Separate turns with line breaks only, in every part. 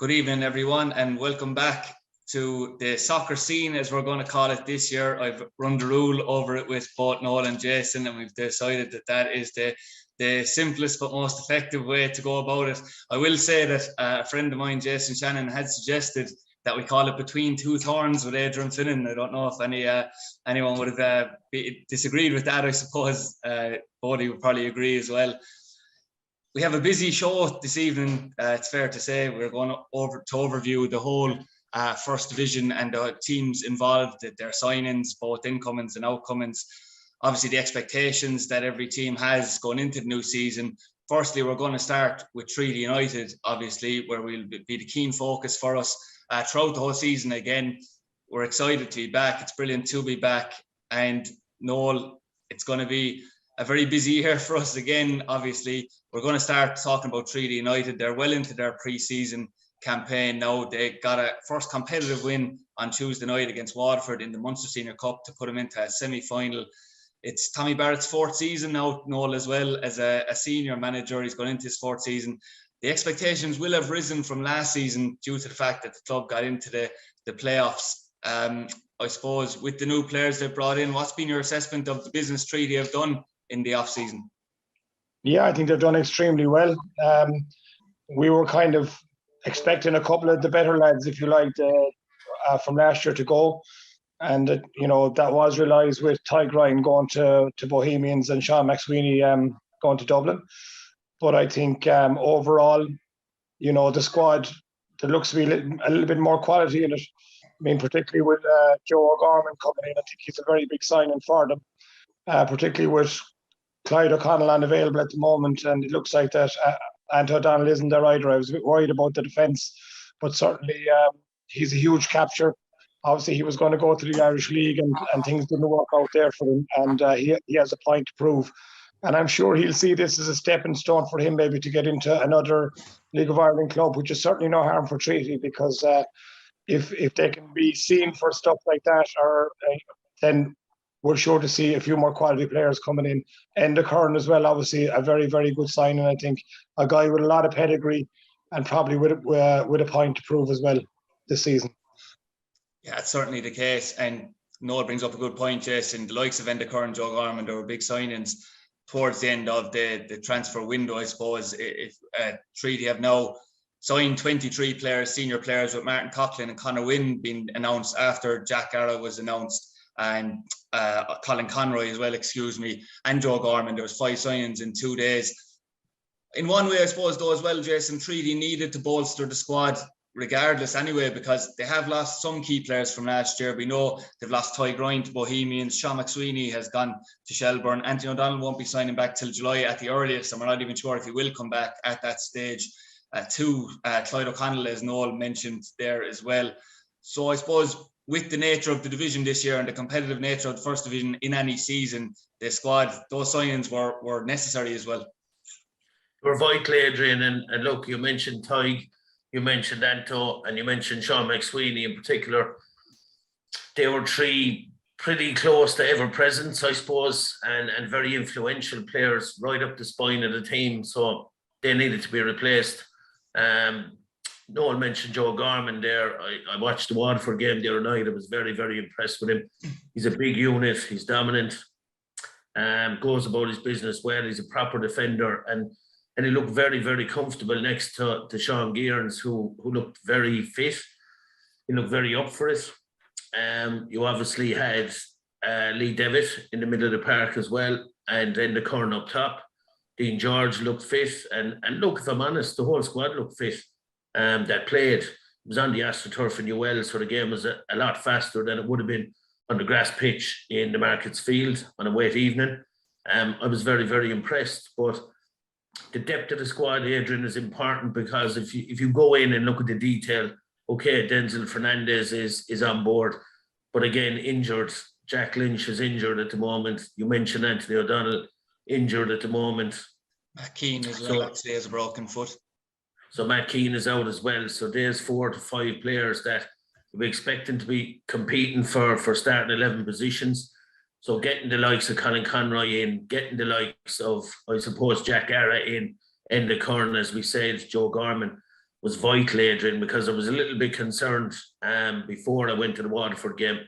Good evening, everyone, and welcome back to the soccer scene, as we're going to call it this year. I've run the rule over it with both Noel and Jason, and we've decided that that is the simplest but most effective way to go about it. I will say that a friend of mine, Jason Shannon, had suggested that we call it Between Two Thorns with Adrian Finnan. I don't know if anyone would have disagreed with that. I suppose Bodie would probably agree as well. We have a busy show this evening, it's fair to say. We're going to overview the whole First Division and the teams involved, their signings, both incomings and outcomings. Obviously, the expectations that every team has going into the new season. Firstly, we're going to start with Treaty United, obviously, where will be the keen focus for us throughout the whole season. Again, we're excited to be back. It's brilliant to be back. And Noel, it's going to be a very busy year for us again. Obviously, we're going to start talking about Treaty United. They're well into their pre-season campaign now. They got a first competitive win on Tuesday night against Waterford in the Munster Senior Cup to put them into a semi-final. It's Tommy Barrett's fourth season now, Noel, as well as a senior manager. He's gone into his fourth season. The expectations will have risen from last season due to the fact that the club got into the playoffs. I suppose with the new players they've brought in, what's been your assessment of the business Treaty have done in the off-season?
Yeah, I think they've done extremely well. We were kind of expecting a couple of the better lads, if you like, from last year to go. And, that was realised with Ty Ryan going to Bohemians and Sean McSweeney going to Dublin. But I think overall, the squad, there looks to be a little bit more quality in it. I mean, particularly with Joe O'Gorman coming in, I think he's a very big signing for them, particularly with Clyde O'Connell unavailable at the moment, and it looks like that Ant O'Donnell isn't there either. I was a bit worried about the defence, but certainly he's a huge capture. Obviously, he was going to go to the Irish League, and things didn't work out there for him, and he has a point to prove. And I'm sure he'll see this as a stepping stone for him, maybe to get into another League of Ireland club, which is certainly no harm for Treaty, because if they can be seen for stuff like that, then we're sure to see a few more quality players coming in. And the Curran as well, obviously a very, very good signing. I think a guy with a lot of pedigree and probably with a point to prove as well this season.
Yeah, it's certainly the case. And Noel brings up a good point, Jason. The likes of Enda Curran, Joe Gorman, there were big signings towards the end of the transfer window, I suppose. If Treaty have now signed 23 players, senior players, with Martin Coughlin and Conor Wynn being announced after Jack Gara was announced, and Colin Conroy as well, and Joe Gorman. There was 5 signings in 2 days. In one way, I suppose, though, as well, Jason, Treaty needed to bolster the squad regardless anyway, because they have lost some key players from last year. We know they've lost Ty Grind to Bohemians. Sean McSweeney has gone to Shelbourne. Anthony O'Donnell won't be signing back till July at the earliest, and we're not even sure if he will come back at that stage. Clyde O'Connell, as Noel mentioned there as well. So I suppose with the nature of the division this year and the competitive nature of the First Division in any season, the squad, those signings were necessary as well.
We're vital, Adrian, and look, you mentioned Ty, you mentioned Anto, and you mentioned Sean McSweeney in particular. They were 3 pretty close to ever presence, I suppose, and very influential players right up the spine of the team, so they needed to be replaced. Noel mentioned Joe Gorman there. I watched the Waterford game the other night. I was very, very impressed with him. He's a big unit. He's dominant. Goes about his business well. He's a proper defender. And he looked very, very comfortable next to Sean Gearns, who looked very fit. He looked very up for it. You obviously had Lee Devitt in the middle of the park as well. And then the Curran up top. Dean George looked fit. And look, if I'm honest, the whole squad looked fit. That played. It was on the AstroTurf in UL, so the game was a lot faster than it would have been on the grass pitch in the Markets Field on a wet evening. I was very, very impressed. But the depth of the squad, Adrian, is important, because if you go in and look at the detail, okay, Denzel Fernandez is on board, but again, injured. Jack Lynch is injured at the moment. You mentioned Anthony O'Donnell, injured at the moment.
Matt Keane as well, actually, has a broken foot.
So Matt Keane is out as well. So there's 4 to 5 players that we're expecting to be competing for starting 11 positions. So getting the likes of Colin Conroy in, getting the likes of, I suppose, Jack Gara in, Enda Curran, as we said, Joe Gorman. was vital, Adrian, because I was a little bit concerned before I went to the Waterford game,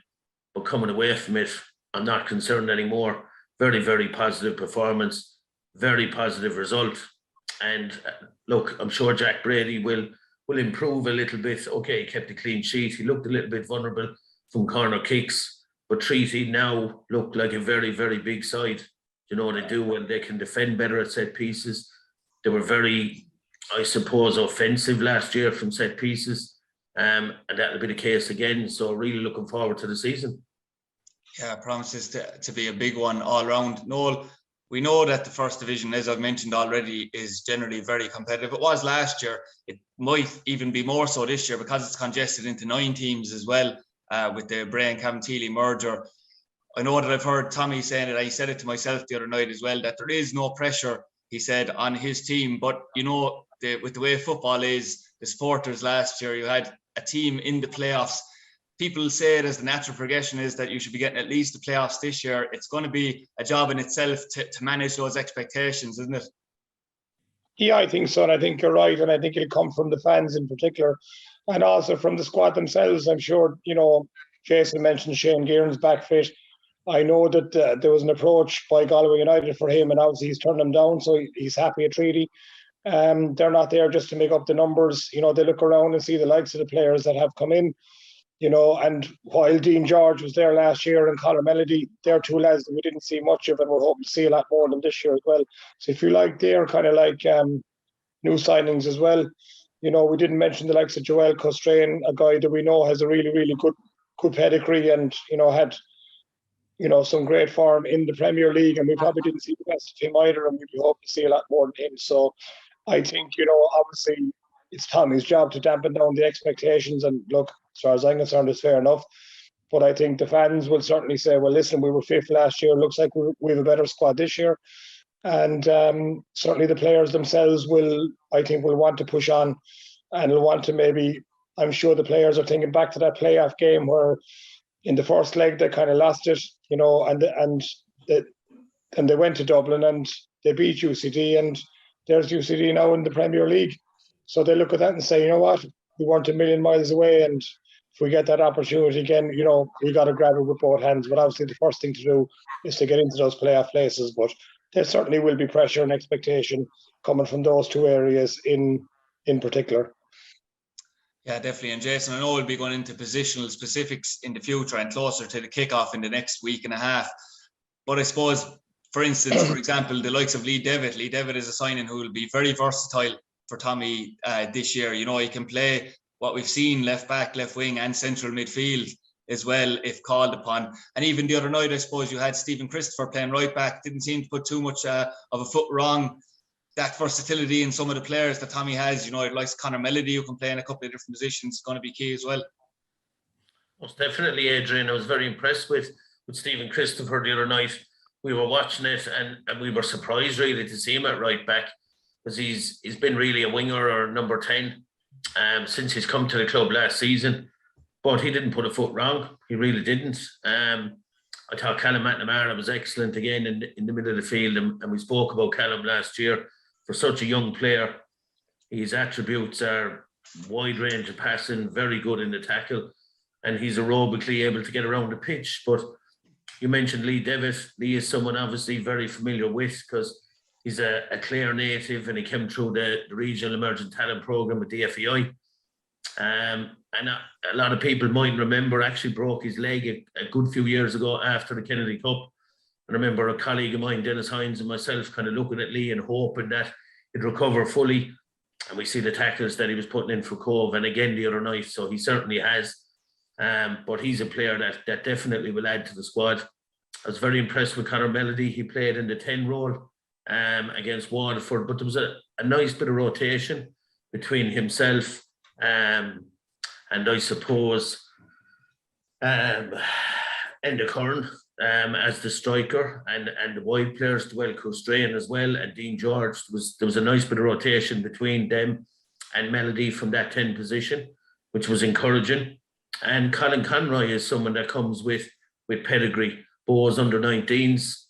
but coming away from it, I'm not concerned anymore. Very, very positive performance, very positive result. And look, I'm sure Jack Brady will improve a little bit. Okay, he kept a clean sheet. He looked a little bit vulnerable from corner kicks, but Treaty now look like a very, very big side. You know, they do, and they can defend better at set pieces. They were very, I suppose, offensive last year from set pieces. And that'll be the case again. So really looking forward to the season.
Yeah, promises to be a big one all around. Noel, we know that the first division, as I've mentioned already, is generally very competitive. It was last year. It might even be more so this year because it's congested into 9 teams as well with the Bray and Cabinteely merger. I know that I've heard Tommy saying it. I said it to myself the other night as well, that there is no pressure, he said, on his team. But, you know, with the way football is, the supporters last year, you had a team in the playoffs. People say it as the natural progression is that you should be getting at least the playoffs this year. It's going to be a job in itself to manage those expectations, isn't it?
Yeah, I think so. And I think you're right. And I think it'll come from the fans in particular and also from the squad themselves. I'm sure, you know, Jason mentioned Shane Gearon's back fit. I know that there was an approach by Galway United for him, and obviously he's turned them down, so he's happy at Treaty. They're not there just to make up the numbers. You know, they look around and see the likes of the players that have come in. You know, and while Dean George was there last year and Conor Melody, they're 2 lads that we didn't see much of, and we're hoping to see a lot more of them this year as well. So if you like, they're kind of like new signings as well. You know, we didn't mention the likes of Joel Costrain, a guy that we know has a really, really good pedigree and, you know, had, you know, some great form in the Premier League, and we probably didn't see the best of him either, and we hope to see a lot more of him. So I think, you know, obviously it's Tommy's job to dampen down the expectations, and look, as far as I'm concerned, it's fair enough. But I think the fans will certainly say, well, listen, we were 5th last year. Looks like we have a better squad this year. And certainly the players themselves will want to push on, and will want to maybe, I'm sure the players are thinking back to that playoff game where in the first leg they kind of lost it, you know, and they went to Dublin and they beat UCD, and there's UCD now in the Premier League. So they look at that and say, you know what, we weren't a million miles away, and if we get that opportunity again, you know, we got to grab it with both hands. But obviously the first thing to do is to get into those playoff places. But there certainly will be pressure and expectation coming from those 2 areas in particular.
Yeah, definitely. And Jason, I know we'll be going into positional specifics in the future and closer to the kickoff in the next week and a half. But I suppose, for instance, for example, the likes of Lee Devitt. Lee Devitt is a signing who will be very versatile for Tommy this year. You know, he can play what we've seen, left back, left wing and central midfield as well if called upon. And even the other night, I suppose you had Stephen Christopher playing right back. Didn't seem to put too much of a foot wrong. That versatility in some of the players that Tommy has, you know, like Conor Melody, who can play in a couple of different positions, is going to be key as well.
Most definitely, Adrian. I was very impressed with Stephen Christopher the other night. We were watching it and we were surprised really to see him at right back, because he's been really a winger or number 10 since he's come to the club last season. But he didn't put a foot wrong. He really didn't. I thought Callum Mcnamara was excellent again in the middle of the field. And we spoke about Callum last year. For such a young player, his attributes are wide range of passing, very good in the tackle, and he's aerobically able to get around the pitch. But you mentioned Lee Devitt. Lee is someone obviously very familiar with, because he's a Clare native and he came through the Regional Emerging Talent Programme with the FEI. And a lot of people might remember actually broke his leg a good few years ago after the Kennedy Cup. I remember a colleague of mine, Dennis Hines, and myself kind of looking at Lee and hoping that he'd recover fully. And we see the tackles that he was putting in for Cove, and again the other night. So he certainly has. But he's a player that definitely will add to the squad. I was very impressed with Conor Melody. He played in the 10 role against Waterford, but there was a nice bit of rotation between himself and I suppose Enda Curran as the striker, and the wide players, Joel Costrain as well, and Dean George. There was a nice bit of rotation between them and Melody from that 10 position, which was encouraging. And Colin Conroy is someone that comes with pedigree. Bo's under 19s,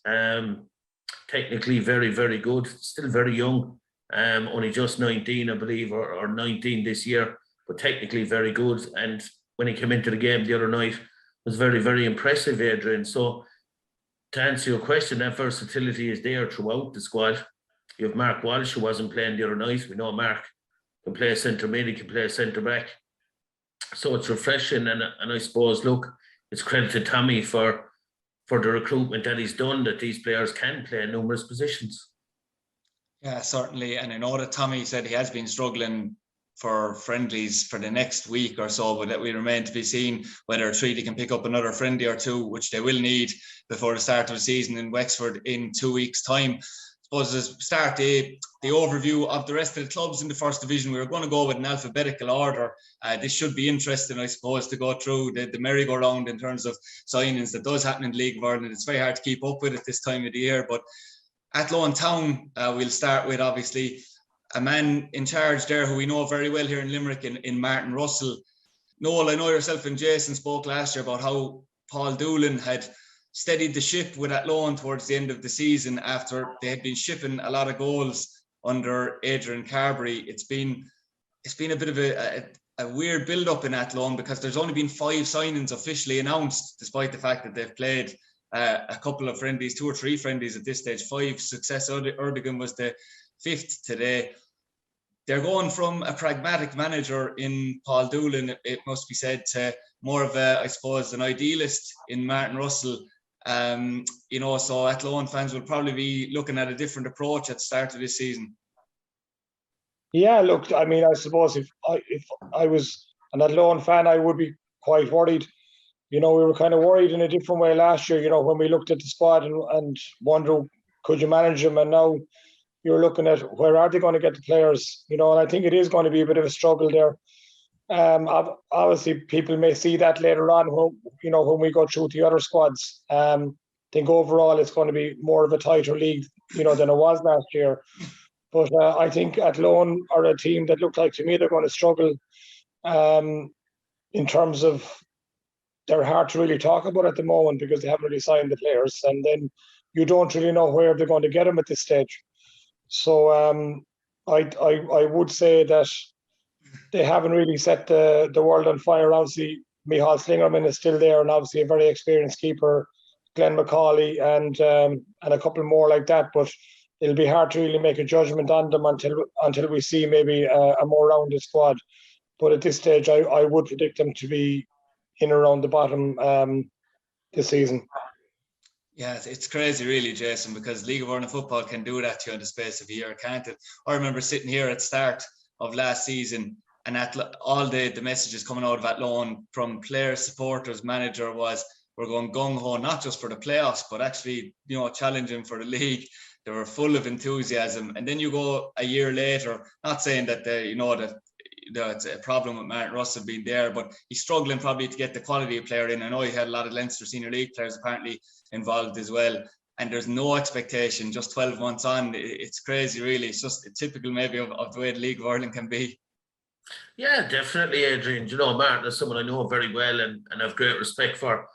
technically very, very good, still very young. only just 19, I believe, or 19 this year, but technically very good. And when he came into the game the other night, was very, very impressive, Adrian. So to answer your question, that versatility is there throughout the squad. You have Mark Walsh, who wasn't playing the other night. We know Mark can play centre mid, he can play centre back. So it's refreshing, and I suppose, look, it's credit to Tommy for the recruitment that he's done, that these players can play in numerous positions.
Yeah, certainly. And I know that Tommy said he has been struggling for friendlies for the next week or so, but that we remain to be seen whether Treaty can pick up another friendly or two, which they will need before the start of the season in Wexford in 2 weeks' time. I suppose to start the overview of the rest of the clubs in the First Division, we were going to go with an alphabetical order. This should be interesting, I suppose, to go through the merry-go-round in terms of signings that does happen in the League of Ireland. It's very hard to keep up with it this time of the year, but Athlone Town, we'll start with, obviously, a man in charge there who we know very well here in Limerick, in Martin Russell. Noel, I know yourself and Jason spoke last year about how Paul Doolan had steadied the ship with Athlone towards the end of the season after they had been shipping a lot of goals under Adrian Carberry. It's been a bit of a weird build-up in Athlone because there's only been 5 signings officially announced, despite the fact that they've played a couple of friendlies, 2 or 3 friendlies at this stage. 5 success. Erdogan was the 5th today. They're going from a pragmatic manager in Paul Doolan, it must be said, to more of a, I suppose, an idealist in Martin Russell. So Athlone fans will probably be looking at a different approach at the start of this season.
Yeah, look, I mean, I suppose if I was an Athlone fan, I would be quite worried. We were kind of worried in a different way last year, when we looked at the squad and wondered, could you manage them? And now you're looking at where are they going to get the players, and I think it is going to be a bit of a struggle there. Obviously, people may see that later on when we go through the other squads. I think overall it's going to be more of a tighter league, than it was last year. But I think Athlone are a team that look like, to me, they're going to struggle in terms of they're hard to really talk about at the moment because they haven't really signed the players, and then you don't really know where they're going to get them at this stage. So I would say that they haven't really set the world on fire. Obviously, Micheál Slingerman is still there, and obviously a very experienced keeper, Glenn McCauley, and a couple more like that. But it'll be hard to really make a judgment on them until we see maybe a more rounded squad. But at this stage, I would predict them to be in around the bottom this season.
Yeah, it's crazy really, Jason, because League of Ireland football can do that to you in the space of a year, can't it? I remember sitting here at the start of last season and all the messages coming out of Athlone from players, supporters, manager was, we're going gung-ho, not just for the playoffs, but actually, challenging for the league. They were full of enthusiasm. And then you go a year later, not saying that it's a problem with Martin Russell being there, but he's struggling probably to get the quality of player in. I know he had a lot of Leinster Senior League players apparently involved as well, and there's no expectation just 12 months on. It's crazy really. It's just typical maybe of the way the League of Ireland can be.
Yeah, definitely, Adrian. Martin is someone I know very well and have great respect for,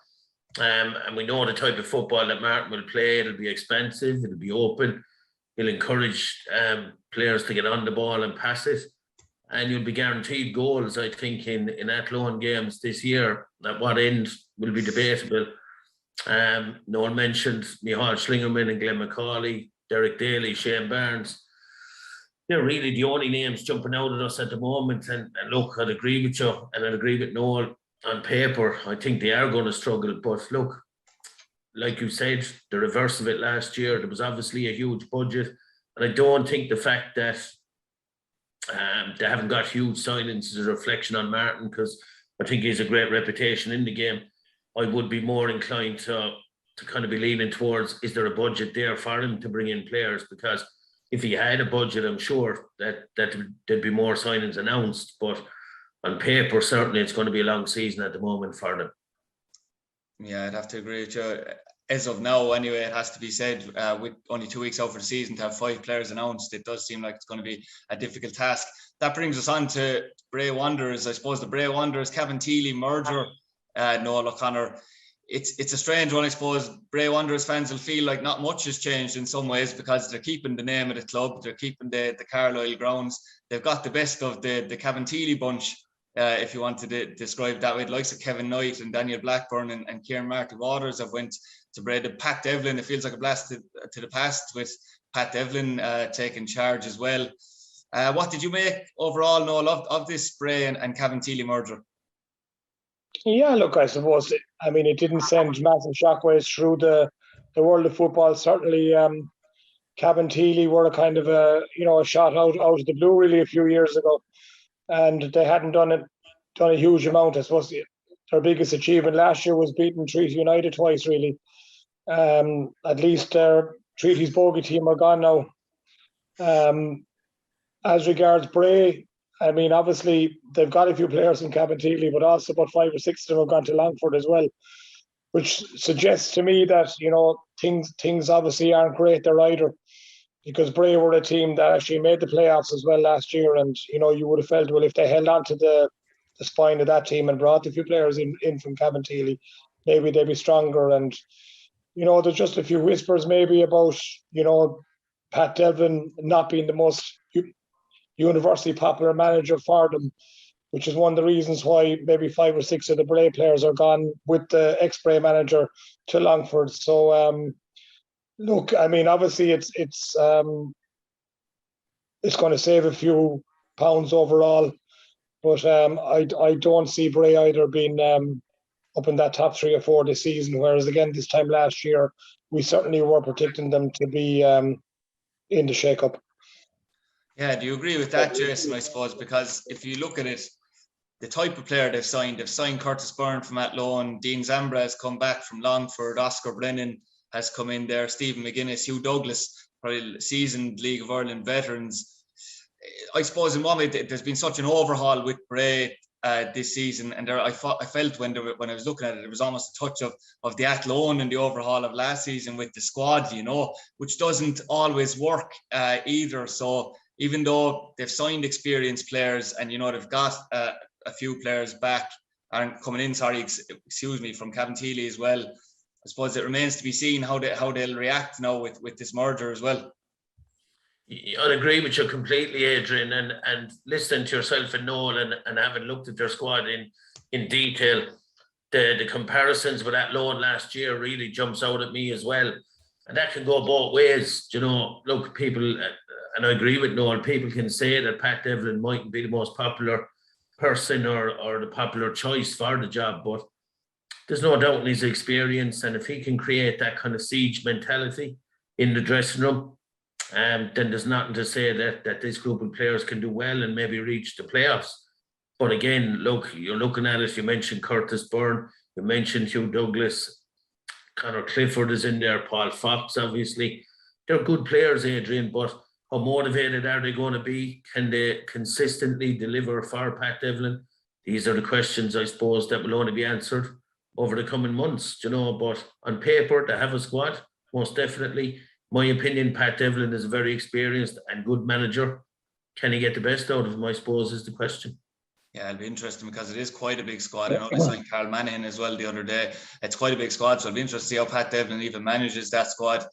and we know the type of football that Martin will play. It'll be expensive, it'll be open, he'll encourage players to get on the ball and pass it, and you'll be guaranteed goals. I think in Athlone games this year, at what end will be debatable. Noel mentioned Micheál Slingerman and Glenn McCauley, Derek Daly, Shane Barnes. They're really the only names jumping out at us at the moment. And look, I'd agree with you, and I'd agree with Noel. On paper, I think they are going to struggle. But look, like you said, the reverse of it last year, there was obviously a huge budget. And I don't think the fact that they haven't got huge signings is a reflection on Martin, because I think he has a great reputation in the game. I would be more inclined to kind of be leaning towards, is there a budget there for him to bring in players? Because if he had a budget, I'm sure that there'd be more signings announced. But on paper, certainly it's going to be a long season at the moment for them.
Yeah, I'd have to agree with you. As of now, anyway, it has to be said, with only 2 weeks out for the season, to have 5 players announced, it does seem like it's going to be a difficult task. That brings us on to Bray Wanderers. I suppose the Bray Wanderers, Cavan Teely merger, Noel O'Connor. it's a strange one, I suppose. Bray Wanderers fans will feel like not much has changed in some ways because they're keeping the name of the club, they're keeping the Carlisle grounds. They've got the best of the Cavantilli bunch, if you want to describe that way. The likes of Kevin Knight and Daniel Blackburn and Kieran Marty Waters have went to Bray. The Pat Devlin, it feels like a blast to the past with Pat Devlin taking charge as well. What did you make overall, Noel, of this Bray and Cavantilli merger?
Yeah, look, I suppose, it didn't send massive shockwaves through the world of football. Certainly, Cavantilli were a kind of a shot out of the blue really a few years ago, and they hadn't done a huge amount. I suppose their biggest achievement last year was beating Treaty United twice, really. At least Treaty's bogey team are gone now. As regards Bray, obviously they've got a few players in Cavantilli, but also about 5 or 6 of them have gone to Longford as well, which suggests to me that things obviously aren't great there either, because Bray were a team that actually made the playoffs as well last year, and you would have felt, well, if they held on to the spine of that team and brought a few players in from Cavantilli, maybe they'd be stronger. And there's just a few whispers maybe about Pat Devlin not being the most universally popular manager for them, which is one of the reasons why maybe 5 or 6 of the Bray players are gone with the ex-Bray manager to Longford. So look, obviously it's going to save a few pounds overall, but I don't see Bray either being up in that top 3 or 4 this season, whereas again this time last year we certainly were predicting them to be in the shake-up.
Yeah, do you agree with that, Jason, I suppose? Because if you look at it, the type of player they've signed Curtis Byrne from Athlone, Dean Zambra has come back from Longford, Oscar Brennan has come in there, Stephen McGuinness, Hugh Douglas, probably seasoned League of Ireland veterans. I suppose in one way there's been such an overhaul with Bray this season, and I felt when I was looking at it, it was almost a touch of the Athlone and the overhaul of last season with the squad, which doesn't always work either. So even though they've signed experienced players and, they've got a few players back and coming in, from Cavantilli as well, I suppose it remains to be seen how they'll react now with this merger as well.
I'd agree with you completely, Adrian, and listening to yourself and Noel and having looked at their squad in detail, the comparisons with Athlone last year really jumps out at me as well. And that can go both ways. Look, people... And I agree with Noel, people can say that Pat Devlin mightn't be the most popular person or the popular choice for the job, but there's no doubt in his experience, and if he can create that kind of siege mentality in the dressing room, then there's nothing to say that this group of players can do well and maybe reach the playoffs. But again, look, you're looking at it, you mentioned Curtis Byrne, you mentioned Hugh Douglas, Conor Clifford is in there, Paul Fox, obviously. They're good players, Adrian, but how motivated are they going to be? Can they consistently deliver for Pat Devlin? These are the questions, I suppose, that will only be answered over the coming months, but on paper, they have a squad, most definitely. My opinion, Pat Devlin is a very experienced and good manager. Can he get the best out of him, I suppose, is the question.
Yeah, it'll be interesting because it is quite a big squad. I know they signed Carl Manahan as well the other day. It's quite a big squad, so it'll be interesting to see how Pat Devlin even manages that squad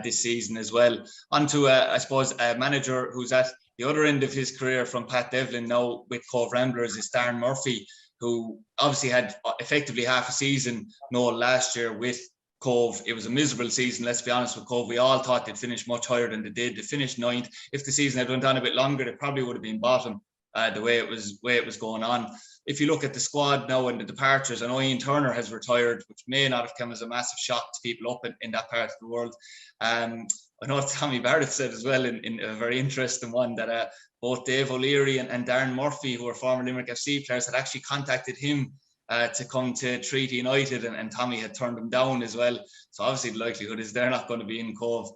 this season as well. On to, I suppose, a manager who's at the other end of his career from Pat Devlin now with Cove Ramblers is Darren Murphy, who obviously had effectively half a season last year with Cove. It was a miserable season, let's be honest with Cove. We all thought they'd finish much higher than they did. They finished 9th. If the season had went on a bit longer, they probably would have been bottom the way it was going on. If you look at the squad now and the departures, and Ian Turner has retired, which may not have come as a massive shock to people up in that part of the world. I know Tommy Barrett said as well in a very interesting one that both Dave O'Leary and Darren Murphy, who are former Limerick FC players, had actually contacted him to come to Treaty United, and Tommy had turned them down as well. So obviously the likelihood is they're not going to be in Cove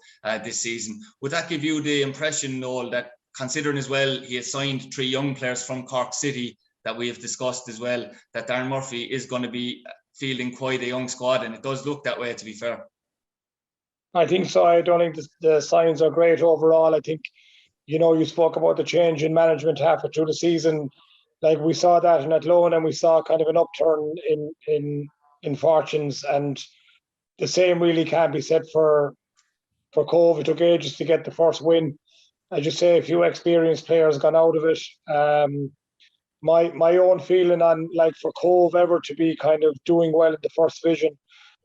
this season. Would that give you the impression, Noel, that considering as well he has signed 3 young players from Cork City that we have discussed as well, that Darren Murphy is going to be fielding quite a young squad, and it does look that way, to be fair?
I think so. I don't think the signs are great overall. I think, you spoke about the change in management halfway through the season. Like we saw that in Athlone, and we saw kind of an upturn in in fortunes, and the same really can be said for Cove. It took ages to get the first win. As you say, a few experienced players gone out of it. My own feeling on, like, for Cove ever to be kind of doing well in the first division,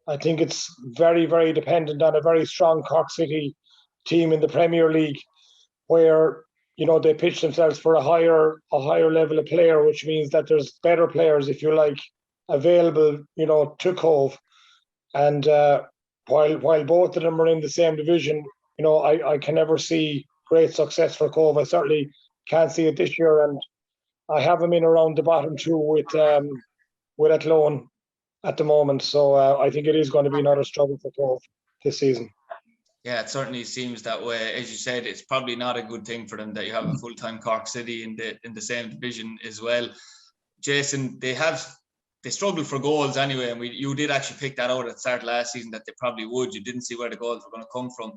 I think it's very, very dependent on a very strong Cork City team in the Premier League, where, you know, they pitch themselves for a higher level of player, which means that there's better players, if you like, available, you know, to Cove. And while both of them are in the same division, you know, I can never see great success for Cove. I certainly can't see it this year, and I have them in around the bottom two with Athlone at the moment. So I think it is going to be another struggle for Cove this season.
Yeah, it certainly seems that way. As you said, it's probably not a good thing for them that you have a full-time Cork City in the same division as well. Jason, they struggled for goals anyway, and you did actually pick that out at the start of last season that they probably would. You didn't see where the goals were going to come from.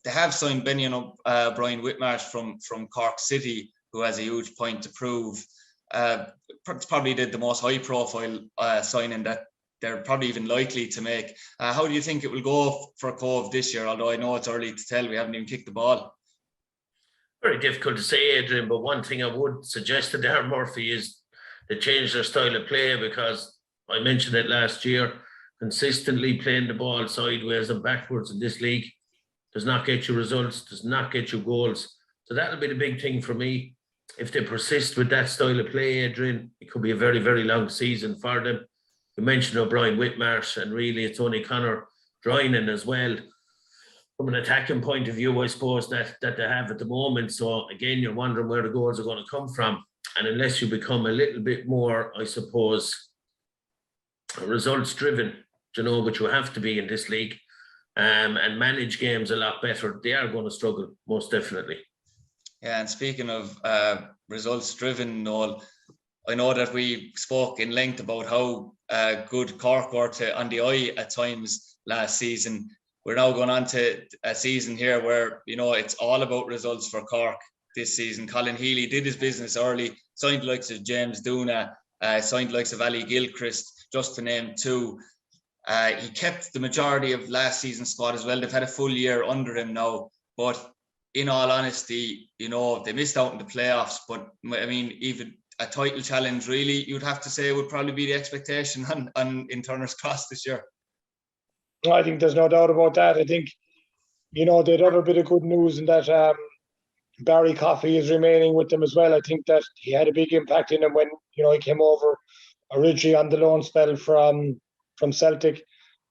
They have signed Benyon Brian Whitmarsh from Cork City, who has a huge point to prove. It's probably the most high-profile signing that they're probably even likely to make. How do you think it will go for Cove this year? Although I know it's early to tell, we haven't even kicked the ball.
Very difficult to say, Adrian, but one thing I would suggest to Darren Murphy is they change their style of play, because I mentioned it last year, consistently playing the ball sideways and backwards in this league does not get you results, does not get you goals. So that'll be the big thing for me. If they persist with that style of play, Adrian, it could be a very, very long season for them. You mentioned O'Brien Whitmarsh, and really it's only Conor Drynan as well. From an attacking point of view, I suppose, that they have at the moment. So again, you're wondering where the goals are going to come from. And unless you become a little bit more, I suppose, results driven, you know, which you have to be in this league, and manage games a lot better, they are going to struggle, most definitely.
Yeah, and speaking of results driven, Noel, I know that we spoke in length about how good Cork were on the eye at times last season. We're now going on to a season here where, you know, it's all about results for Cork this season. Colin Healy did his business early, signed the likes of James Duna, signed the likes of Ali Gilchrist, just to name two. He kept the majority of last season's squad as well. They've had a full year under him now, but in all honesty, you know, they missed out in the playoffs. But I mean, even a title challenge, really, you'd have to say, would probably be the expectation in Turner's Cross this year.
I think there's no doubt about that. I think, you know, the other bit of good news in that Barry Coffey is remaining with them as well. I think that he had a big impact in them when, you know, he came over originally on the loan spell from Celtic.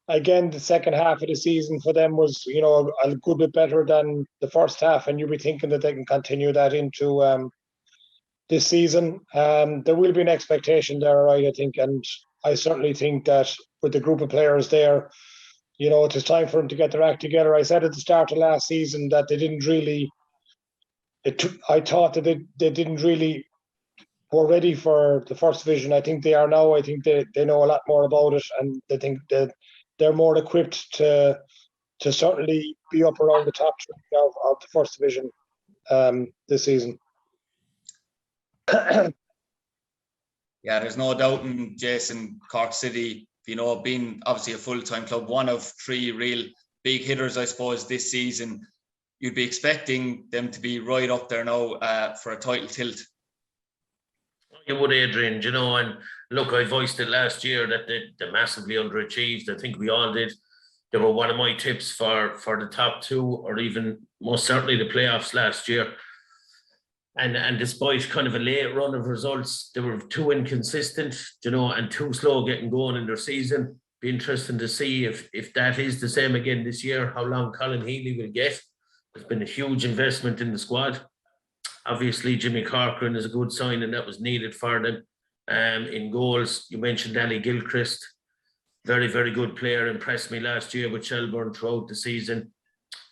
Again, the second half of the season for them was, you know, a good bit better than the first half, and you'll be thinking that they can continue that into this season. There will be an expectation there, right, I think, and I certainly think that with the group of players there, you know, it is time for them to get their act together. I said at the start of last season that they didn't really, I thought that they didn't really were ready for the first division. I think they are now. I think they know a lot more about it, and they think that they're more equipped to certainly be up around the top three of the first division this season.
Yeah, there's no doubt in Jason, Cork City, you know, being obviously a full-time club, one of three real big hitters, I suppose, this season. You'd be expecting them to be right up there now for a title tilt.
You would, Adrian, you know, and look, I voiced it last year that they massively underachieved. I think we all did. They were one of my tips for the top two, or even most certainly the playoffs last year. And despite kind of a late run of results, they were too inconsistent, you know, and too slow getting going in their season. Be interesting to see if that is the same again this year, how long Colin Healy will get. There's been a huge investment in the squad. Obviously, Jimmy Corcoran is a good sign, and that was needed for them. In goals, you mentioned Ali Gilchrist, very, very good player, impressed me last year with Shelbourne throughout the season.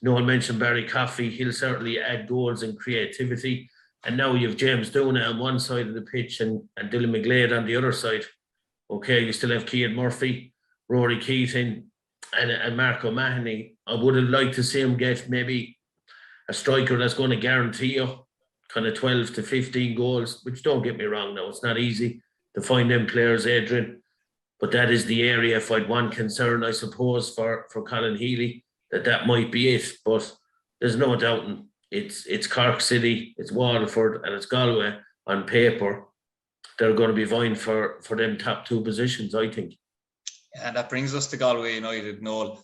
Noel mentioned Barry Coffey, he'll certainly add goals and creativity. And now you have James Duna on one side of the pitch and Dylan McGlade on the other side. Okay, you still have Killian Murphy, Rory Keating, and Mark O'Mahony. I would have liked to see him get maybe a striker that's going to guarantee you kind of 12 to 15 goals, which, don't get me wrong now, it's not easy to find them players, Adrian. But that is the area, if I'd one concern, I suppose, for Colin Healy, that might be it. But there's no doubting it's Cork City, it's Waterford, and it's Galway on paper. They're going to be vying for them top 2 positions, I think.
And that brings us to Galway United, Noel.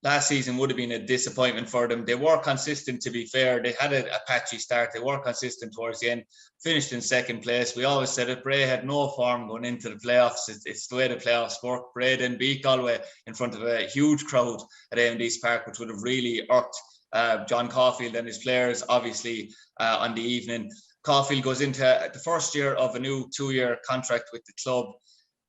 Last season would have been a disappointment for them. They were consistent, to be fair. They had a patchy start. They were consistent towards the end, finished in 2nd place. We always said it, Bray had no form going into the playoffs. It's the way the playoffs work. Bray then beat Galway in front of a huge crowd at AMD's Park, which would have really irked John Caulfield and his players, obviously, on the evening. Caulfield goes into the first year of a new 2-year contract with the club.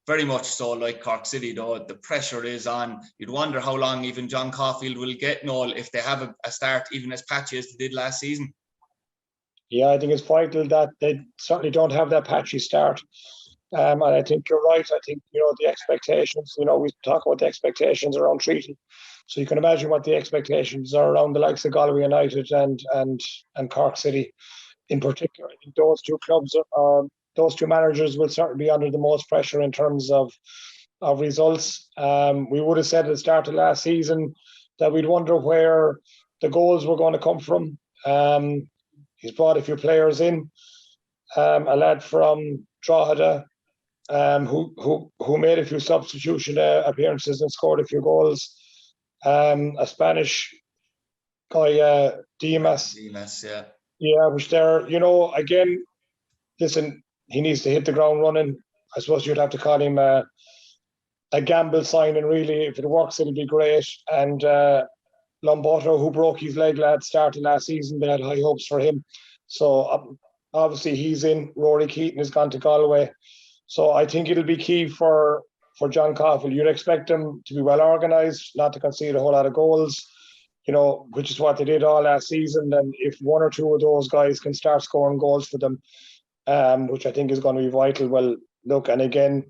Very much so like Cork City, though. The pressure is on. You'd wonder how long even John Caulfield will get, Noel, if they have a start even as patchy as they did last season.
Yeah, I think it's vital that they certainly don't have that patchy start. And I think you're right. I think, the expectations, we talk about the expectations around Treaty. So you can imagine what the expectations are around the likes of Galway United and Cork City in particular. I think those 2 clubs those 2 managers will certainly be under the most pressure in terms of results. We would have said at the start of last season that we'd wonder where the goals were going to come from. He's brought a few players in. A lad from Drogheda who made a few substitution appearances and scored a few goals. A Spanish guy, Dimas.
Yeah.
Yeah, which they're, again, listen, he needs to hit the ground running. I suppose you'd have to call him a gamble signing, really. If it works, it'll be great. And Lombardo, who broke his leg, started last season, they had high hopes for him. So obviously he's in. Rory Keaton has gone to Galway. So I think it'll be key for John Caulfield. You'd expect them to be well organised, not to concede a whole lot of goals, which is what they did all last season. And if 1 or 2 of those guys can start scoring goals for them, which I think is going to be vital. Well, look, and again,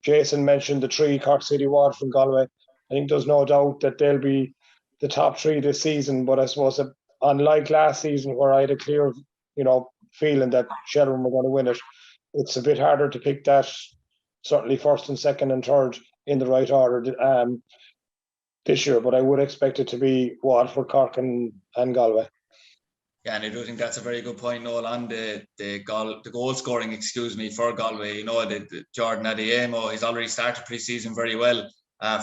Jason mentioned the 3, Cork City, Waterford and Galway. I think there's no doubt that they'll be the top 3 this season. But I suppose unlike last season, where I had a clear, feeling that Shelbourne were going to win it, it's a bit harder to pick that, certainly 1st and 2nd and 3rd in the right order this year. But I would expect it to be Waterford, Cork and Galway.
Yeah, and I do think that's a very good point, Noel, on the goal scoring, for Galway. The Jordan Adeyemo, he's already started pre-season very well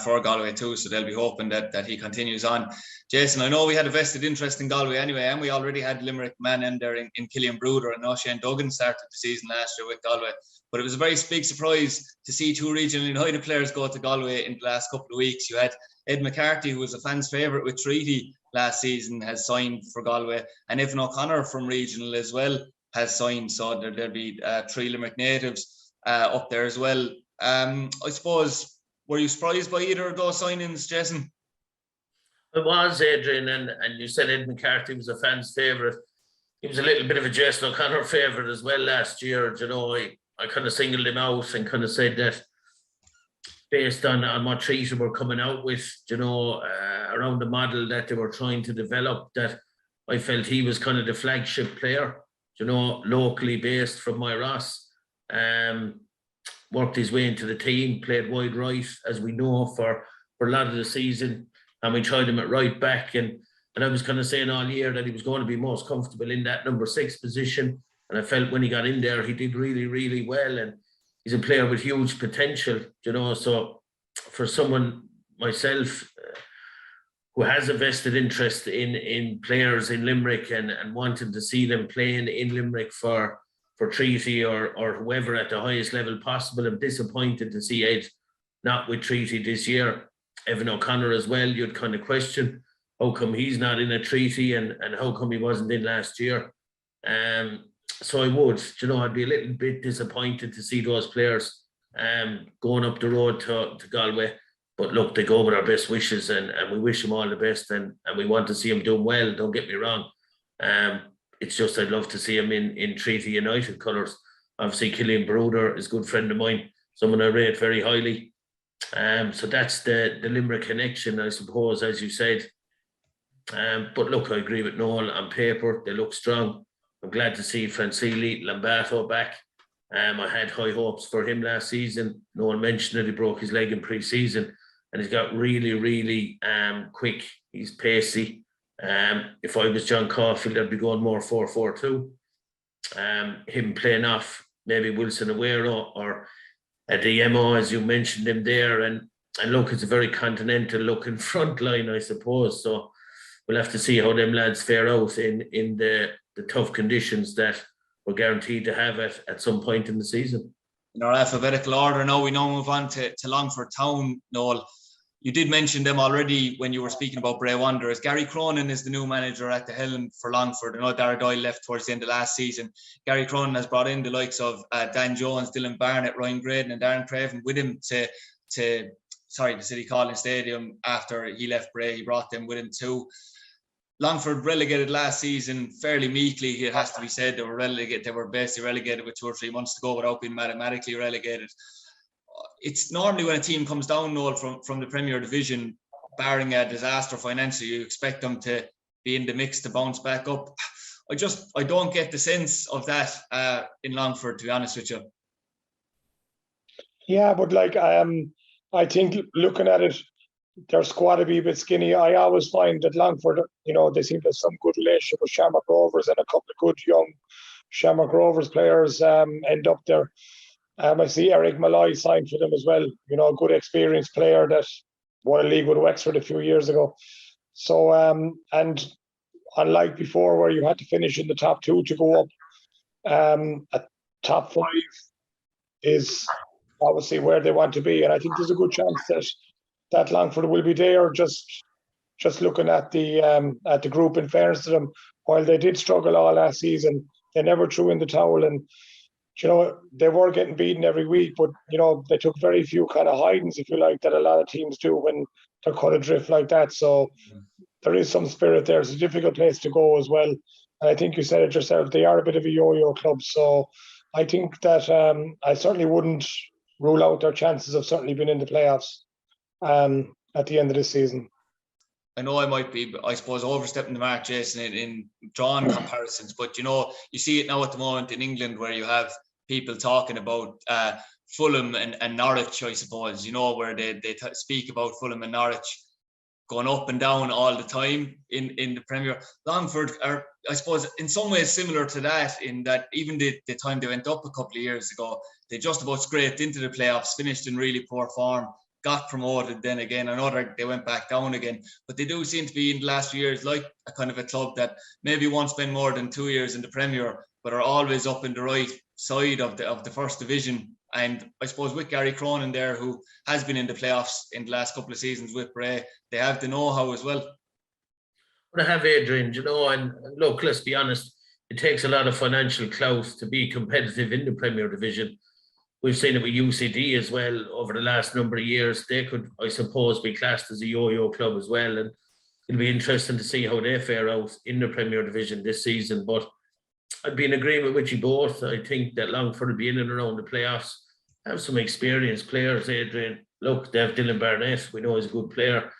for Galway too, so they'll be hoping that he continues on. Jason, I know we had a vested interest in Galway anyway, and we already had Limerick man in there in Killian Brewder, and Shane Duggan started the season last year with Galway. But it was a very big surprise to see 2 regional United players go to Galway in the last couple of weeks. You had Ed McCarthy, who was a fan's favourite with Treaty last season, has signed for Galway, and Evan O'Connor from regional as well has signed. So there'll be 3 Limerick natives up there as well. I suppose, were you surprised by either of those signings, Jason?
I was, Adrian, and you said Ed McCarthy was a fan's favourite. He was a little bit of a Jason O'Connor favourite as well last year. I kind of singled him out and kind of said that based on what Treaty were coming out with, around the model that they were trying to develop, that I felt he was kind of the flagship player, locally based from Moyross. Worked his way into the team, played wide right, as we know, for a lot of the season. And we tried him at right back. And I was kind of saying all year that he was going to be most comfortable in that number 6 position. And I felt when he got in there, he did really, really well. And he's a player with huge potential, So for someone, myself, who has a vested interest in players in Limerick and wanting to see them playing in Limerick for Treaty or whoever at the highest level possible, I'm disappointed to see Ed not with Treaty this year. Evan O'Connor as well, you'd kind of question how come he's not in a Treaty and how come he wasn't in last year. So I would, I'd be a little bit disappointed to see those players going up the road to Galway. But look, they go with our best wishes and we wish them all the best and we want to see them doing well, don't get me wrong. It's just I'd love to see him in Treaty United colours. Obviously, Killian Brewder is a good friend of mine, someone I rate very highly. So that's the Limerick connection, I suppose, as you said. But look, I agree with Noel. On paper, they look strong. I'm glad to see Francili, Lambato back. I had high hopes for him last season. No one mentioned that he broke his leg in pre-season, and he's got really, really quick. He's pacey. If I was John Caulfield, I'd be going more 4-4-2. Him playing off maybe Wilson Aguero or DMO, as you mentioned him there. And look, it's a very continental looking front line, I suppose. So we'll have to see how them lads fare out in the tough conditions that we're guaranteed to have at some point in the season.
In our alphabetical order now, we now move on to Longford Town, Noel. You did mention them already when you were speaking about Bray Wanderers. Gary Cronin is the new manager at the helm for Longford. I know Dara Doyle left towards the end of last season. Gary Cronin has brought in the likes of Dan Jones, Dylan Barnett, Ryan Graydon and Darren Craven with him to the City Calling Stadium after he left Bray. He brought them with him too. Longford relegated last season fairly meekly, it has to be said. They were relegated. They were basically relegated with 2 or 3 months to go without being mathematically relegated. It's normally when a team comes down, Noel, from the Premier Division, barring a disaster financially, you expect them to be in the mix to bounce back up. I don't get the sense of that in Longford, to be honest with you.
Yeah, but I think looking at it, their squad will be a bit skinny. I always find that Longford, they seem to have some good relationship with Shamrock Rovers, and a couple of good young Shamrock Rovers players end up there. I see Eric Malloy signed for them as well, a good experienced player that won a league with Wexford a few years ago. So, and unlike before where you had to finish in the top 2 to go up, a top 5 is obviously where they want to be. And I think there's a good chance that Longford will be there, just looking at the group. In fairness to them, while they did struggle all last season, they never threw in the towel, and they were getting beaten every week, but they took very few kind of hidings, if you like, that a lot of teams do when they're cut adrift like that. So there is some spirit there. It's a difficult place to go as well, and I think you said it yourself, they are a bit of a yo-yo club. So I think that I certainly wouldn't rule out their chances of certainly being in the playoffs at the end of this season.
I know I might be, I suppose, overstepping the mark, Jason, in drawing comparisons, but you see it now at the moment in England where you have people talking about Fulham and Norwich, I suppose, where they speak about Fulham and Norwich going up and down all the time in the Premier. Longford are, I suppose, in some ways similar to that, in that even the time they went up a couple of years ago, they just about scraped into the playoffs, finished in really poor form, got promoted then again. I know they went back down again, but they do seem to be in the last few years like a kind of a club that maybe won't spend more than 2 years in the Premier, but are always up in the right side of the First Division. And I suppose with Gary Cronin there, who has been in the playoffs in the last couple of seasons with Bray, they have the know-how as well.
But I have Adrian, and look, let's be honest, it takes a lot of financial clout to be competitive in the Premier Division. We've seen it with UCD as well over the last number of years. They could, I suppose, be classed as a yo-yo club as well. And it'll be interesting to see how they fare out in the Premier Division this season. But I'd be in agreement with you both. I think that Longford will be in and around the playoffs. Have some experienced players, Adrian. Look, they have Dylan Barnett. We know he's a good player.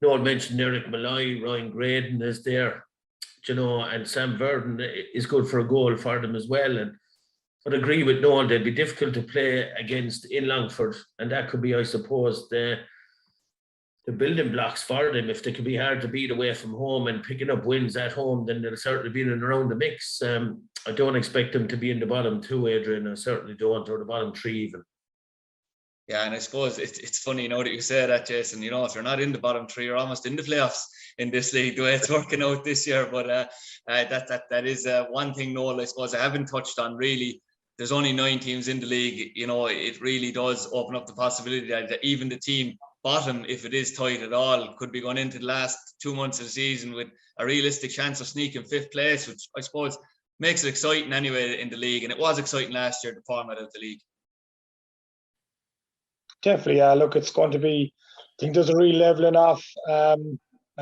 Noel mentioned Eric Malloy, Ryan Graydon is there, and Sam Verdon is good for a goal for them as well. And I'd agree with Noel, they'd be difficult to play against in Longford, and that could be, I suppose, the building blocks for them. If they could be hard to beat away from home and picking up wins at home, then they'll certainly be in and around the mix. I don't expect them to be in the bottom 2, Adrian. I certainly don't, or the bottom 3 even.
Yeah, and I suppose it's funny, that you say that, Jason. If you're not in the bottom 3, you're almost in the playoffs in this league, the way it's working out this year. But that is one thing, Noel, I suppose I haven't touched on really. There's only 9 teams in the league. It really does open up the possibility that even the team bottom, if it is tight at all, could be going into the last 2 months of the season with a realistic chance of sneaking 5th place, which I suppose makes it exciting anyway in the league. And it was exciting last year, the format of the league.
Definitely, yeah. Look, it's going to be, I think there's a real levelling off. I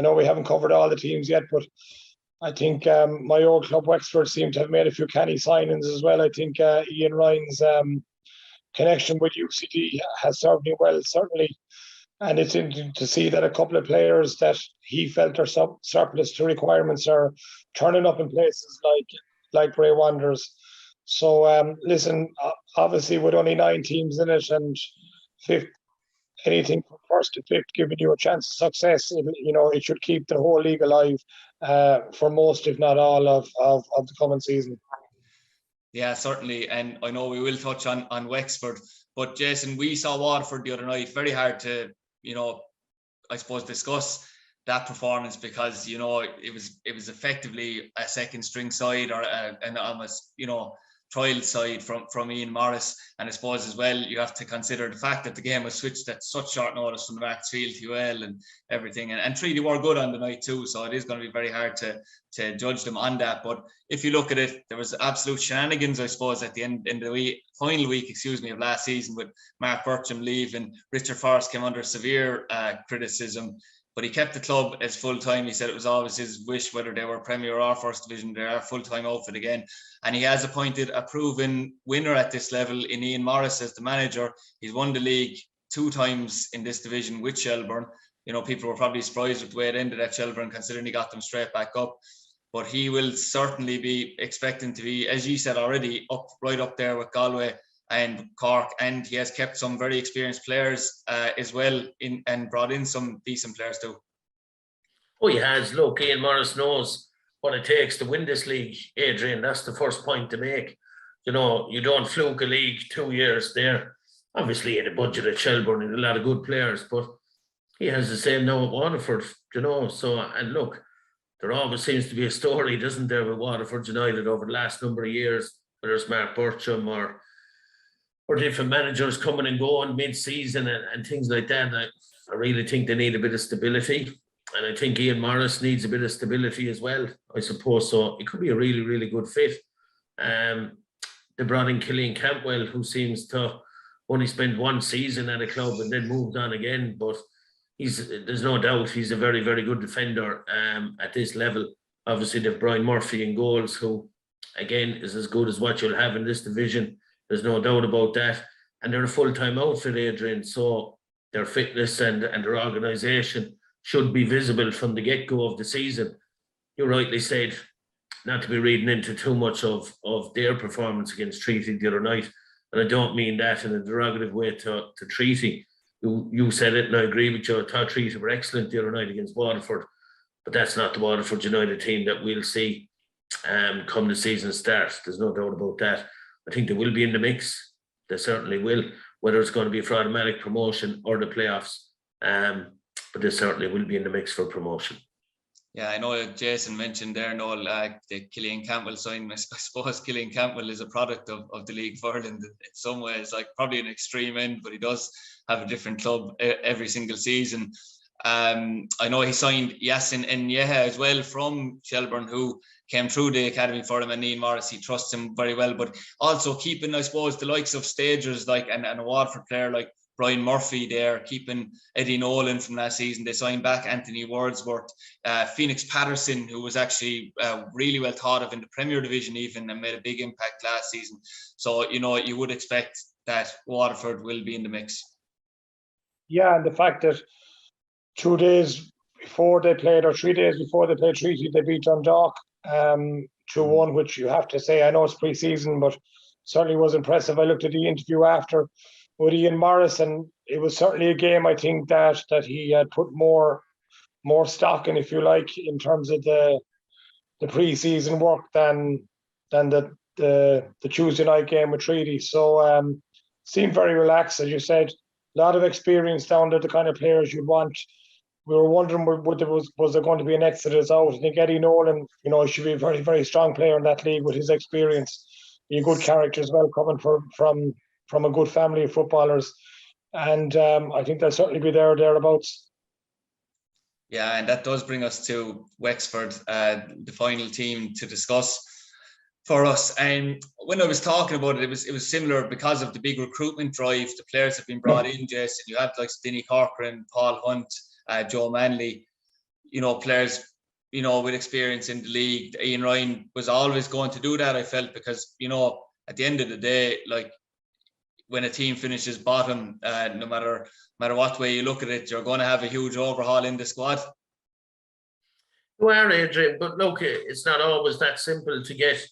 know we haven't covered all the teams yet, but I think my old club Wexford seem to have made a few canny signings as well. I think Ian Ryan's connection with UCD has served me well, certainly. And it's interesting to see that a couple of players that he felt are surplus to requirements are turning up in places like Bray Wanderers. So listen, obviously with only 9 teams in it and fifth, anything from first to fifth giving you a chance of success, it should keep the whole league alive for most, if not all, of the coming season.
Yeah, certainly. And I know we will touch on Wexford, but Jason, we saw Waterford the other night. Very hard to, I suppose, discuss that performance because, it was effectively a second string side or an almost, trial side from Ian Morris. And I suppose as well, you have to consider the fact that the game was switched at such short notice from the back field to UL and everything. And Treaty were good on the night too, so it is going to be very hard to judge them on that. But if you look at it, there was absolute shenanigans, I suppose, at the end in the final week, of last season with Mark Bircham leaving. Richard Forrest came under severe criticism, but he kept the club as full-time. He said it was always his wish, whether they were Premier or First Division, they are full-time outfit again. And he has appointed a proven winner at this level in Ian Morris as the manager. He's won the league 2 times in this division with Shelbourne. People were probably surprised with the way it ended at Shelbourne, considering he got them straight back up. But he will certainly be expecting to be, as you said already, right up there with Galway and Cork, and he has kept some very experienced players as well and brought in some decent players too.
Oh, he has. Look, Ian Morris knows what it takes to win this league, Adrian. That's the first point to make. You don't fluke a league 2 years there. Obviously, he had a budget at Shelbourne and a lot of good players, but he has the same now at Waterford, So, and look, there always seems to be a story, doesn't there, with Waterford United over the last number of years, whether it's Mark Bircham or different managers coming and going mid-season and things like that. I really think they need a bit of stability. And I think Ian Morris needs a bit of stability as well, I suppose. So it could be a really, really good fit. They brought in Killian Campbell, who seems to only spend 1 season at a club and then moved on again. But there's no doubt he's a very, very good defender at this level. Obviously, they've Darren Murphy in goals, who, again, is as good as what you'll have in this division. There's no doubt about that. And they're a full-time outfit, Adrian. So their fitness and their organisation should be visible from the get-go of the season. You rightly said, not to be reading into too much of their performance against Treaty the other night. And I don't mean that in a derogative way to Treaty. You said it, and I agree with you. I thought Treaty were excellent the other night against Waterford. But that's not the Waterford United team that we'll see come the season starts. There's no doubt about that. I think they will be in the mix. They certainly will, whether it's going to be for automatic promotion or the playoffs. But they certainly will be in the mix for promotion.
Yeah, I know Jason mentioned there, Noel, the Killian Campbell sign. I suppose Killian Campbell is a product of the League of Ireland in some ways, like probably an extreme end, but he does have a different club every single season. I know he signed Yasin Nyeha as well from Shelbourne, who came through the academy for him, and Ian Morris, he trusts him very well. But also keeping, I suppose, the likes of stagers and a Waterford player like Brian Murphy there, keeping Eddie Nolan from last season. They signed back Anthony Wordsworth, Phoenix Patterson, who was actually really well thought of in the Premier Division even, and made a big impact last season. So, you would expect that Waterford will be in the mix.
Yeah, and the fact that 2 days before they played, or 3 days before they played Treaty, they beat Dundalk 2-1, which you have to say, I know it's pre-season, but certainly was impressive. I looked at the interview after with Ian Morris, and it was certainly a game, I think, that he had put more stock in, if you like, in terms of the pre-season work than the Tuesday night game with Treaty. So seemed very relaxed, as you said. A lot of experience down to the kind of players you'd want. We were wondering, was there going to be an exodus out? I think Eddie Nolan, should be a very, very strong player in that league with his experience. Be a good character as well, coming from a good family of footballers. And I think they'll certainly be there or thereabouts.
Yeah, and that does bring us to Wexford, the final team to discuss for us. And when I was talking about it, it was similar because of the big recruitment drive. The players have been brought in, Jason. You have like Denny Corcoran, Paul Hunt, Joe Manley, players, with experience in the league. Ian Ryan was always going to do that, I felt, because, at the end of the day, like when a team finishes bottom, no matter what way you look at it, you're going to have a huge overhaul in the squad.
You are, Adrian, but look, it's not always that simple to get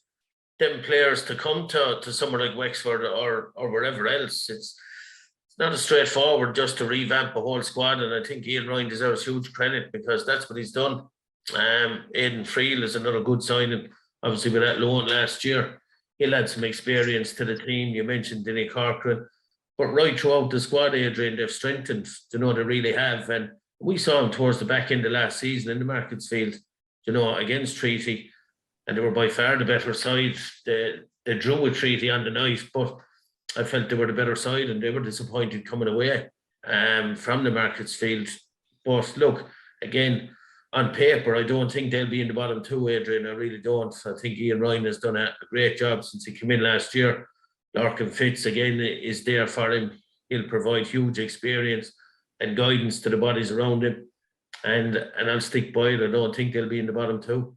them players to come to somewhere like Wexford or wherever else. It's not as straightforward just to revamp a whole squad, and I think Ian Ryan deserves huge credit because that's what he's done. Aiden Freel is another good signing, obviously with that loan last year. He'll add some experience to the team. You mentioned Denny Corcoran, but right throughout the squad, Adrian, they've strengthened. They really have, and we saw them towards the back end of last season in the Markets Field, against Treaty, and they were by far the better side. They drew with Treaty on the night, but I felt they were the better side, and they were disappointed coming away from the Markets Field. But look, again, on paper, I don't think they'll be in the bottom two, Adrian. I really don't. I think Ian Ryan has done a great job since he came in last year. Larkin Fitz, again, is there for him. He'll provide huge experience and guidance to the bodies around him. And I'll stick by it. I don't think they'll be in the bottom two.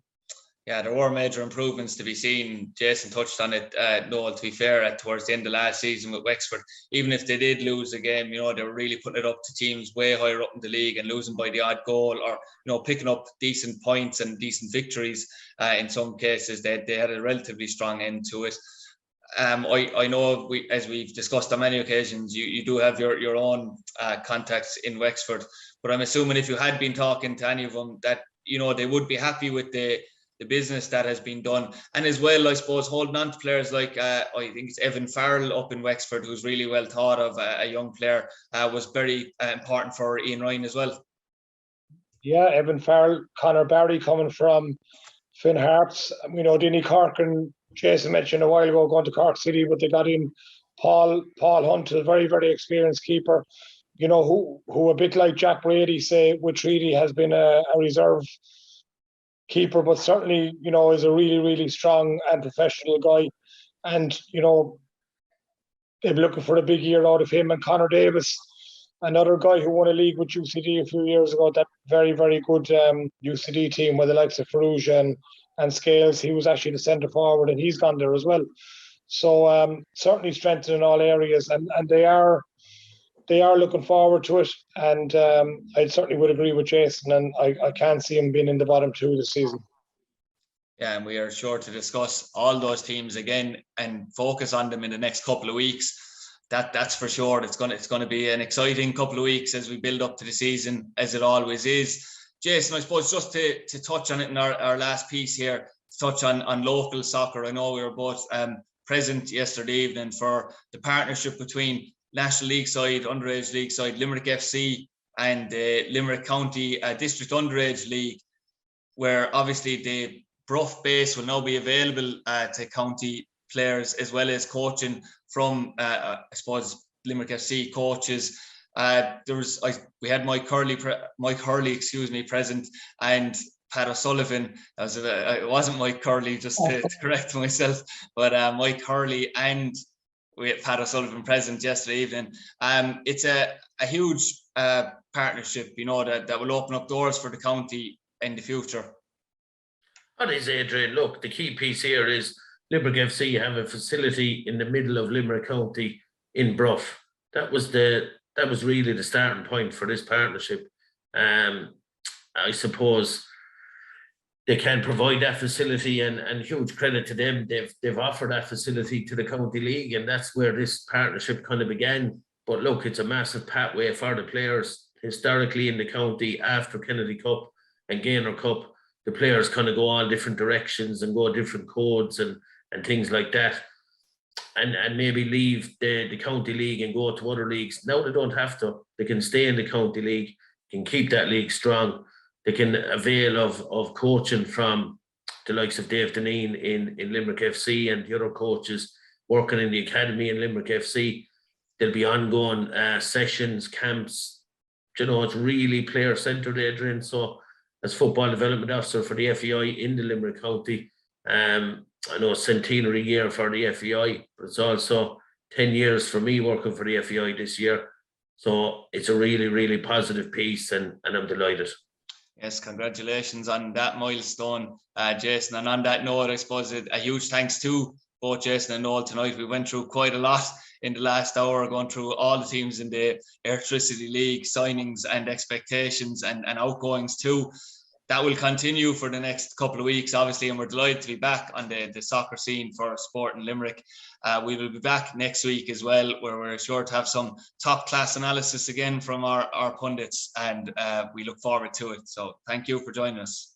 Yeah, there were major improvements to be seen. Jason touched on it, Noel, to be fair, towards the end of last season with Wexford. Even if they did lose a game, they were really putting it up to teams way higher up in the league and losing by the odd goal, or, picking up decent points and decent victories. In some cases, they had a relatively strong end to it. I know, as we've discussed on many occasions, you do have your own contacts in Wexford, but I'm assuming if you had been talking to any of them, that, they would be happy with the business that has been done. And as well, I suppose, holding on to players like, I think it's Evan Farrell up in Wexford, who's really well thought of, a young player, was very important for Ian Ryan as well.
Yeah, Evan Farrell, Conor Barry coming from Finn Harps. Denny Corcoran, Jason mentioned a while ago, going to Cork City, but they got in Paul Hunt, a very, very experienced keeper, who a bit like Jack Brady, say, with Treaty, has been a reserve keeper, but certainly, is a really, really strong and professional guy. And, they've been looking for a big year out of him. And Connor Davis, another guy who won a league with UCD a few years ago, that very, very good UCD team with the likes of Ferrugia and Scales. He was actually the centre forward, and he's gone there as well. So certainly strengthened in all areas, and they are looking forward to it. And I certainly would agree with Jason, and I can't see him being in the bottom two this season.
Yeah, and we are sure to discuss all those teams again and focus on them in the next couple of weeks. That's for sure. It's going to be an exciting couple of weeks as we build up to the season, as it always is. Jason, I suppose just to touch on it in our last piece here, touch on local soccer. I know we were both present yesterday evening for the partnership between National League side, Underage League side, Limerick FC, and the Limerick County District Underage League, where obviously the Bruff base will now be available to county players, as well as coaching from, I suppose, Limerick FC coaches. We had Mike Hurley, present, and Pat O'Sullivan. It wasn't Mike Hurley, just to correct myself, but Mike Hurley, and we had Pat O'Sullivan present yesterday evening. It's a huge partnership, that will open up doors for the county in the future.
What is, Adrian? Look, the key piece here is Limerick FC have a facility in the middle of Limerick County in Bruff. That was really the starting point for this partnership. I suppose they can provide that facility, and huge credit to them. They've offered that facility to the County League, and that's where this partnership kind of began. But look, it's a massive pathway for the players historically in the county. After Kennedy Cup and Gaynor Cup, the players kind of go all different directions and go different codes and things like that, and maybe leave the county league and go to other leagues. Now they don't have to. They can stay in the county league, can keep that league strong. They can avail of coaching from the likes of Dave Deneen in Limerick FC and the other coaches working in the academy in Limerick FC. There'll be ongoing sessions, camps. It's really player-centred, Adrian. So as football development officer for the FEI in the Limerick County, I know centenary year for the FEI, but it's also 10 years for me working for the FEI this year. So it's a really, really positive piece, and I'm delighted.
Yes, congratulations on that milestone, Jason. And on that note, I suppose a huge thanks to both Jason and Noel tonight. We went through quite a lot in the last hour, going through all the teams in the Airtricity League, signings and expectations and outgoings too. that will continue for the next couple of weeks, obviously, and we're delighted to be back on the soccer scene for sport in Limerick. We will be back next week as well, where we're sure to have some top class analysis again from our pundits, and we look forward to it. So thank you for joining us.